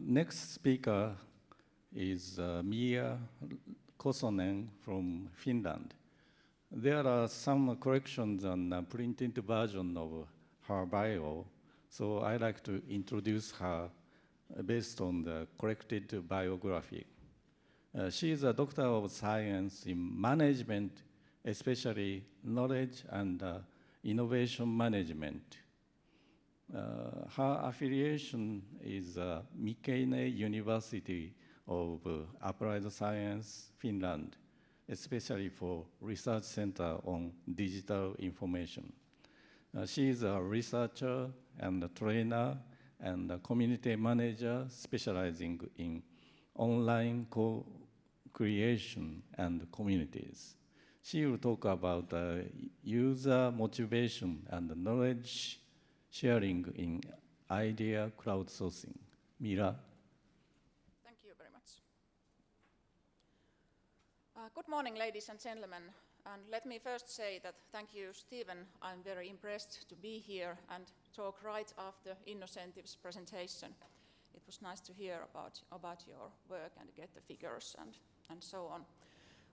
next speaker is Miia Kosonen from Finland. There are some corrections on the printed version of her bio, so I'd like to introduce her based on the corrected biography. She is a Doctor of Science in Management, especially Knowledge and Innovation Management. Her affiliation is Miia University of Applied Science, Finland, especially for Research Center on Digital Information. She is a researcher and a trainer and a community manager specializing in online co-creation and communities. She will talk about user motivation and knowledge sharing in idea crowdsourcing. Miia. Thank you very much. Good morning, ladies and gentlemen. And let me first say that thank you, Stephen. I'm very impressed to be here and talk right after Innocentive's presentation. It was nice to hear about your work and get the figures and so on.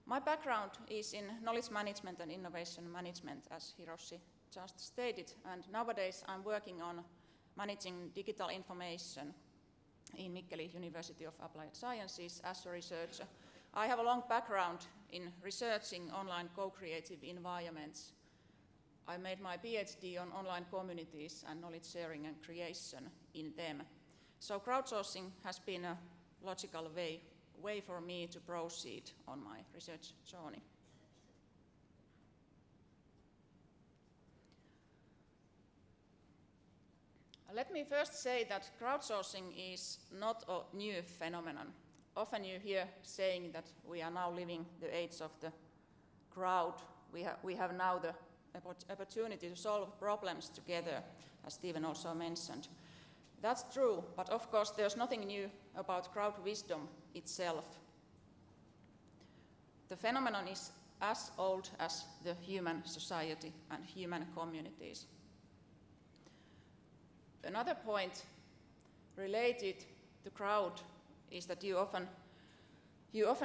My background is in knowledge management and innovation management, as Hiroshi just stated, and nowadays I'm working on managing digital information in Mikkeli University of Applied Sciences as a researcher. I have a long background in researching online co-creative environments. I made my PhD on online communities and knowledge sharing and creation in them. So crowdsourcing has been a logical way for me to proceed on my research journey. Let me first say that crowdsourcing is not a new phenomenon. Often you hear saying that we are now living the age of the crowd. We have now the opportunity to solve problems together, as Stephen also mentioned. That's true, but of course there's nothing new about crowd wisdom itself. The phenomenon is as old as the human society and human communities. Another point related to crowd is that you often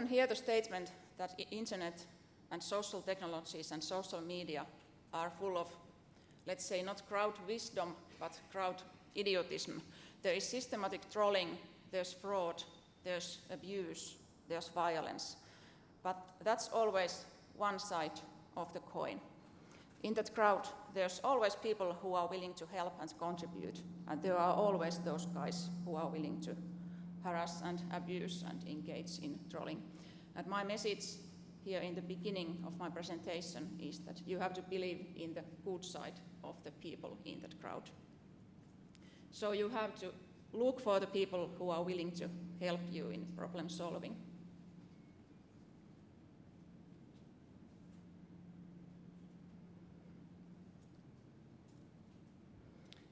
hear the statement that internet and social technologies and social media are full of, let's say, not crowd wisdom, but crowd idiotism. There is systematic trolling, there's fraud, there's abuse, there's violence. But that's always one side of the coin. In that crowd, there's always people who are willing to help and contribute, and there are always those guys who are willing to harass and abuse and engage in trolling. And my message here in the beginning of my presentation is that you have to believe in the good side of the people in that crowd. So you have to look for the people who are willing to help you in problem solving.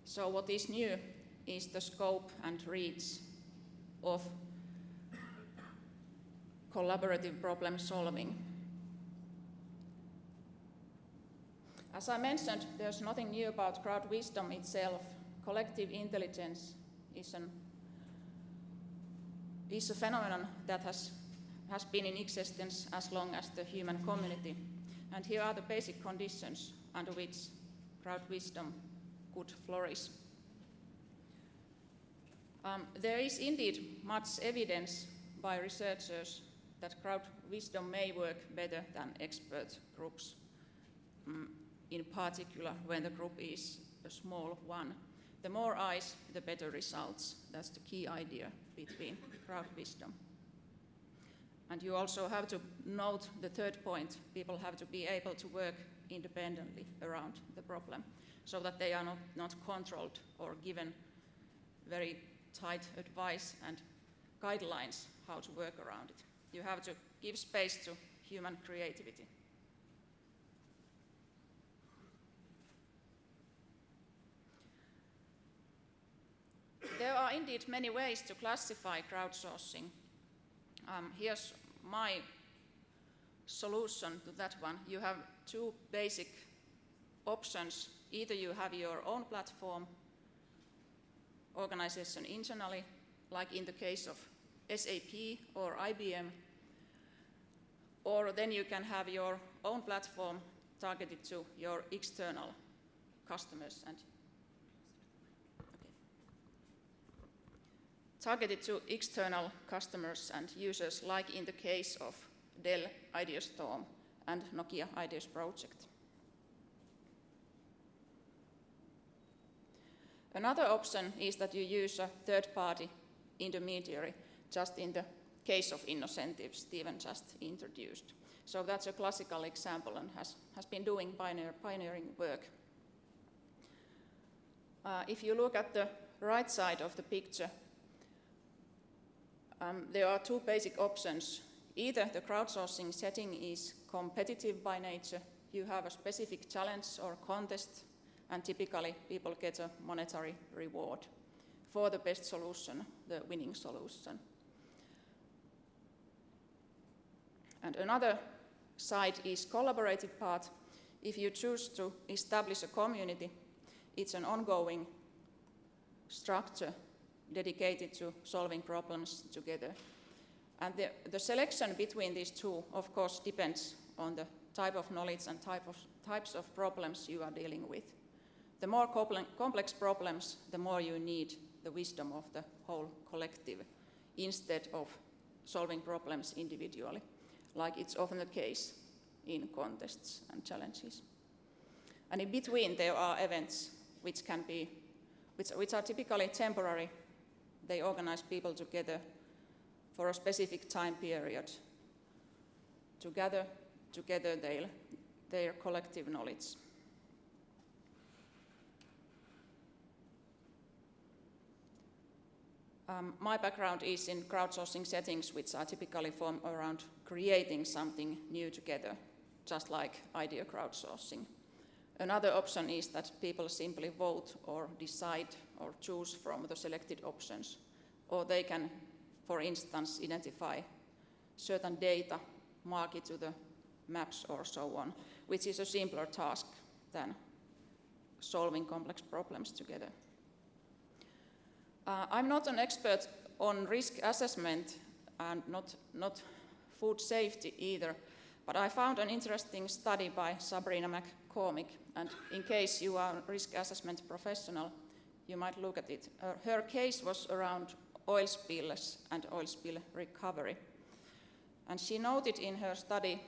So what is new is the scope and reach of collaborative problem solving. As I mentioned, there's nothing new about crowd wisdom itself. Collective intelligence is a phenomenon that has been in existence as long as the human community. And here are the basic conditions under which crowd wisdom could flourish. There is indeed much evidence by researchers that crowd wisdom may work better than expert groups, in particular when the group is a small one. The more eyes, the better results. That's the key idea between crowd wisdom. And you also have to note the third point. People have to be able to work independently around the problem so that they are not controlled or given very tight advice and guidelines how to work around it. You have to give space to human creativity. There are indeed many ways to classify crowdsourcing. Here's my solution to that one. You have two basic options. Either you have your own platform, organization internally, like in the case of SAP or IBM, or then you can have your own platform targeted to your external customers and targeted to external customers and users, like in the case of Dell IdeaStorm and Nokia Ideas Project. Another option is that you use a third-party intermediary, just in the case of Innocentives Stephen just introduced. So that's a classical example and has been doing pioneering work. If you look at the right side of the picture, there are two basic options. Either the crowdsourcing setting is competitive by nature, you have a specific challenge or contest, and typically people get a monetary reward for the best solution, the winning solution. And another side is collaborative part. If you choose to establish a community, it's an ongoing structure dedicated to solving problems together. And the selection between these two, of course, depends on the type of knowledge and types of problems you are dealing with. The more complex problems, the more you need the wisdom of the whole collective instead of solving problems individually, like it's often the case in contests and challenges. And in between there are events which are typically temporary. They organize people together for a specific time period to gather together their collective knowledge. My background is in crowdsourcing settings, which are typically formed around creating something new together, just like idea crowdsourcing. Another option is that people simply vote or decide or choose from the selected options, or they can, for instance, identify certain data, mark it to the maps or so on, which is a simpler task than solving complex problems together. I'm not an expert on risk assessment and not food safety either, but I found an interesting study by Sabrina McCormick, and in case you are a risk assessment professional, you might look at it. Her case was around oil spills and oil spill recovery. And she noted in her study,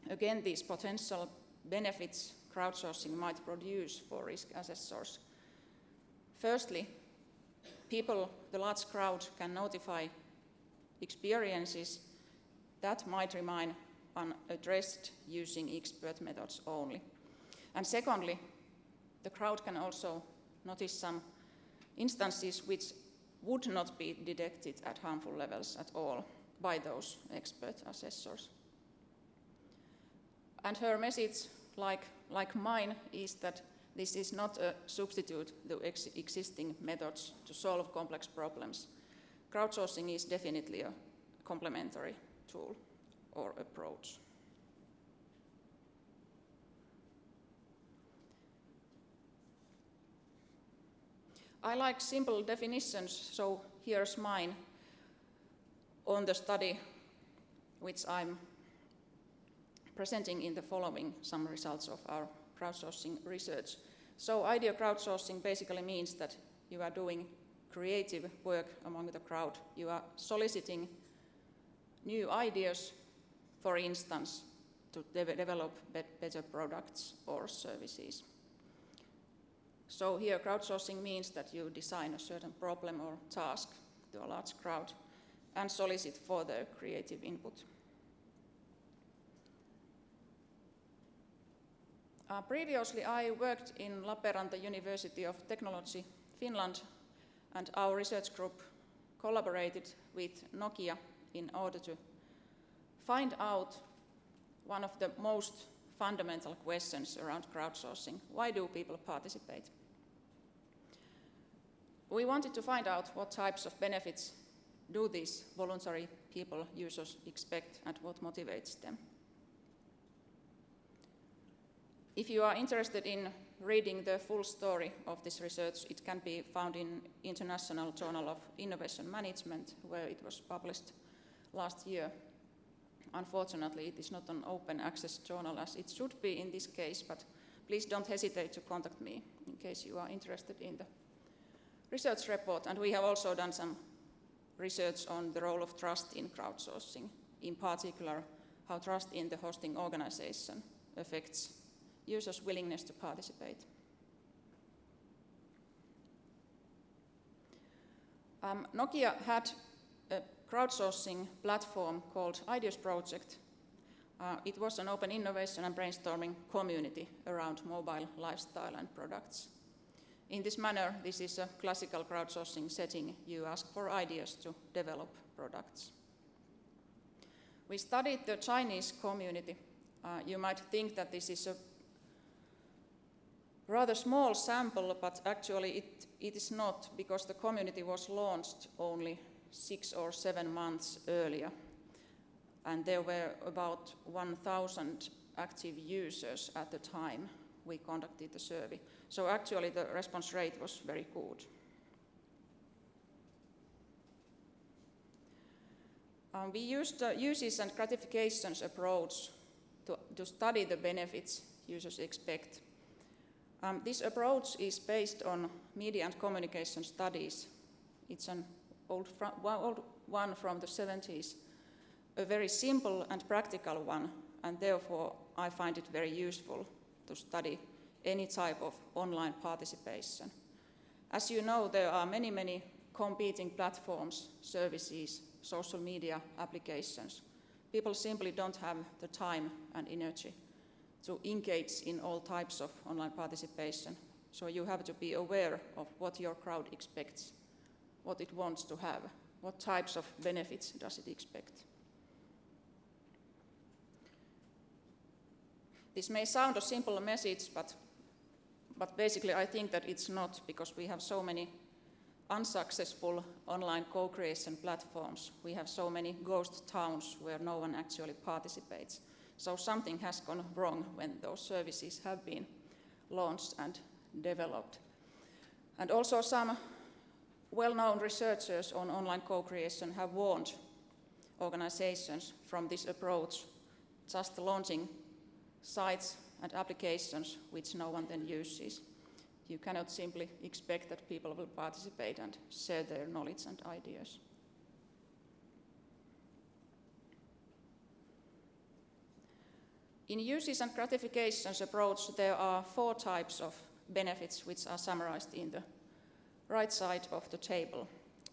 again, these potential benefits crowdsourcing might produce for risk assessors. Firstly, the large crowd can notify experiences that might remain unaddressed using expert methods only. And secondly, the crowd can also notice some instances which would not be detected at harmful levels at all by those expert assessors. And her message, like mine, is that this is not a substitute to existing methods to solve complex problems. Crowdsourcing is definitely a complementary tool or approach. I like simple definitions, so here's mine on the study, which I'm presenting in the following some results of our crowdsourcing research. So idea crowdsourcing basically means that you are doing creative work among the crowd. You are soliciting new ideas, for instance, to develop better products or services. So here crowdsourcing means that you design a certain problem or task to a large crowd and solicit for their creative input. Previously, I worked in Lappeenranta University of Technology, Finland, and our research group collaborated with Nokia in order to find out one of the most fundamental questions around crowdsourcing. Why do people participate? We wanted to find out what types of benefits do these voluntary people, users, expect, and what motivates them. If you are interested in reading the full story of this research, it can be found in International Journal of Innovation Management, where it was published last year. Unfortunately, it is not an open access journal as it should be in this case, but please don't hesitate to contact me in case you are interested in the research report. And we have also done some research on the role of trust in crowdsourcing, in particular how trust in the hosting organization affects users' willingness to participate. Nokia had a crowdsourcing platform called Ideas Project. It was an open innovation and brainstorming community around mobile lifestyle and products. In this manner, this is a classical crowdsourcing setting. You ask for ideas to develop products. We studied the Chinese community. You might think that this is a rather small sample, but actually it is not, because the community was launched only 6 or 7 months earlier, and there were about 1,000 active users at the time we conducted the survey. So actually the response rate was very good. We used the uses and gratifications approach to study the benefits users expect. This approach is based on media and communication studies. It's an old one from the 70s, a very simple and practical one, and therefore I find it very useful to study any type of online participation. As you know, there are many competing platforms, services, social media applications. People simply don't have the time and energy to engage in all types of online participation. So you have to be aware of what your crowd expects, what it wants to have, what types of benefits does it expect. This may sound a simple message, but basically I think that it's not, because we have so many unsuccessful online co-creation platforms. We have so many ghost towns where no one actually participates. So something has gone wrong when those services have been launched and developed. And also some well-known researchers on online co-creation have warned organizations from this approach, just launching sites and applications which no one then uses. You cannot simply expect that people will participate and share their knowledge and ideas. In uses and gratifications approach, there are 4 types of benefits which are summarized in the right side of the table: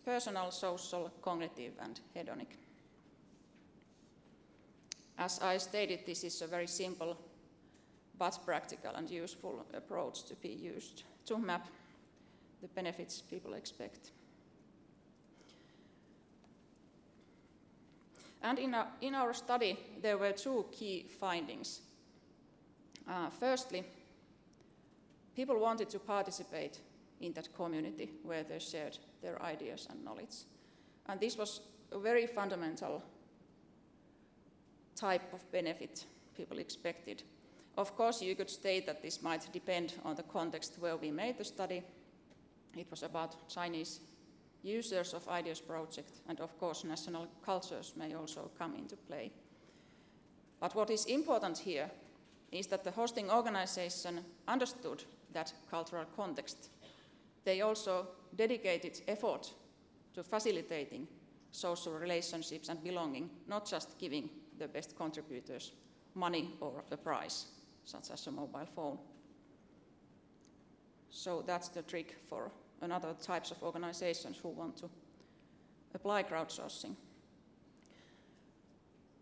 personal, social, cognitive, and hedonic. As I stated, this is a very simple but practical and useful approach to be used to map the benefits people expect. And in our study, there were 2 key findings. Firstly, people wanted to participate in that community where they shared their ideas and knowledge. And this was a very fundamental type of benefit people expected. Of course, you could state that this might depend on the context where we made the study. It was about Chinese users of Ideas Project, and of course national cultures may also come into play. But what is important here is that the hosting organization understood that cultural context. They also dedicated effort to facilitating social relationships and belonging, not just giving the best contributors money or a prize, such as a mobile phone. So that's the trick for another types of organizations who want to apply crowdsourcing.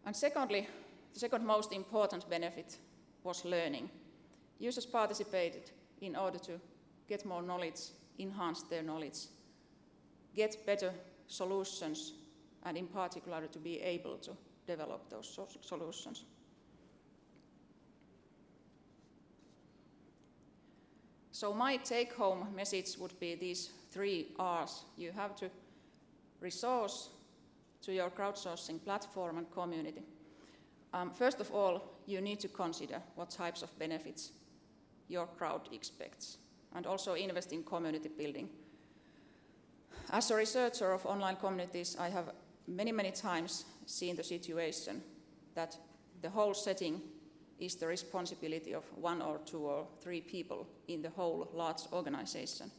And secondly, the second most important benefit was learning. Users participated in order to get more knowledge, enhance their knowledge, get better solutions, and in particular to be able to develop those solutions. So my take-home message would be these 3 R's. You have to resource to your crowdsourcing platform and community. First of all, you need to consider what types of benefits your crowd expects, and also invest in community building. As a researcher of online communities, I have many times seen the situation that the whole setting is the responsibility of 1 or 2 or 3 people in the whole large organization.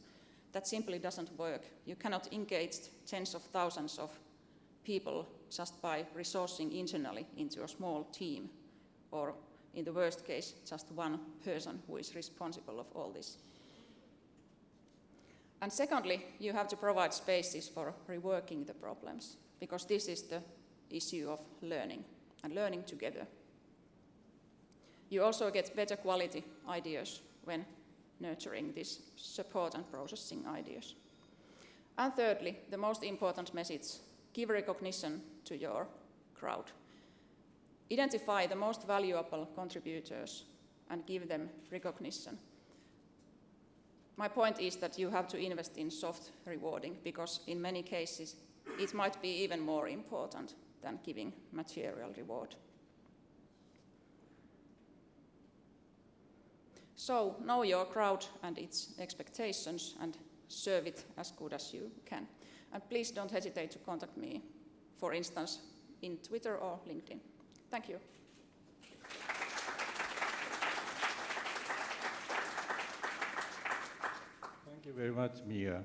That simply doesn't work. You cannot engage tens of thousands of people just by resourcing internally into a small team, or in the worst case, just one person who is responsible of all this. And secondly, you have to provide spaces for reworking the problems, because this is the issue of learning, and learning together. You also get better quality ideas when nurturing this support and processing ideas. And thirdly, the most important message, give recognition to your crowd. Identify the most valuable contributors and give them recognition. My point is that you have to invest in soft rewarding, because in many cases it might be even more important than giving material reward. So know your crowd and its expectations and serve it as good as you can. And please don't hesitate to contact me, for instance, in Twitter or LinkedIn. Thank you. Thank you very much, Miia.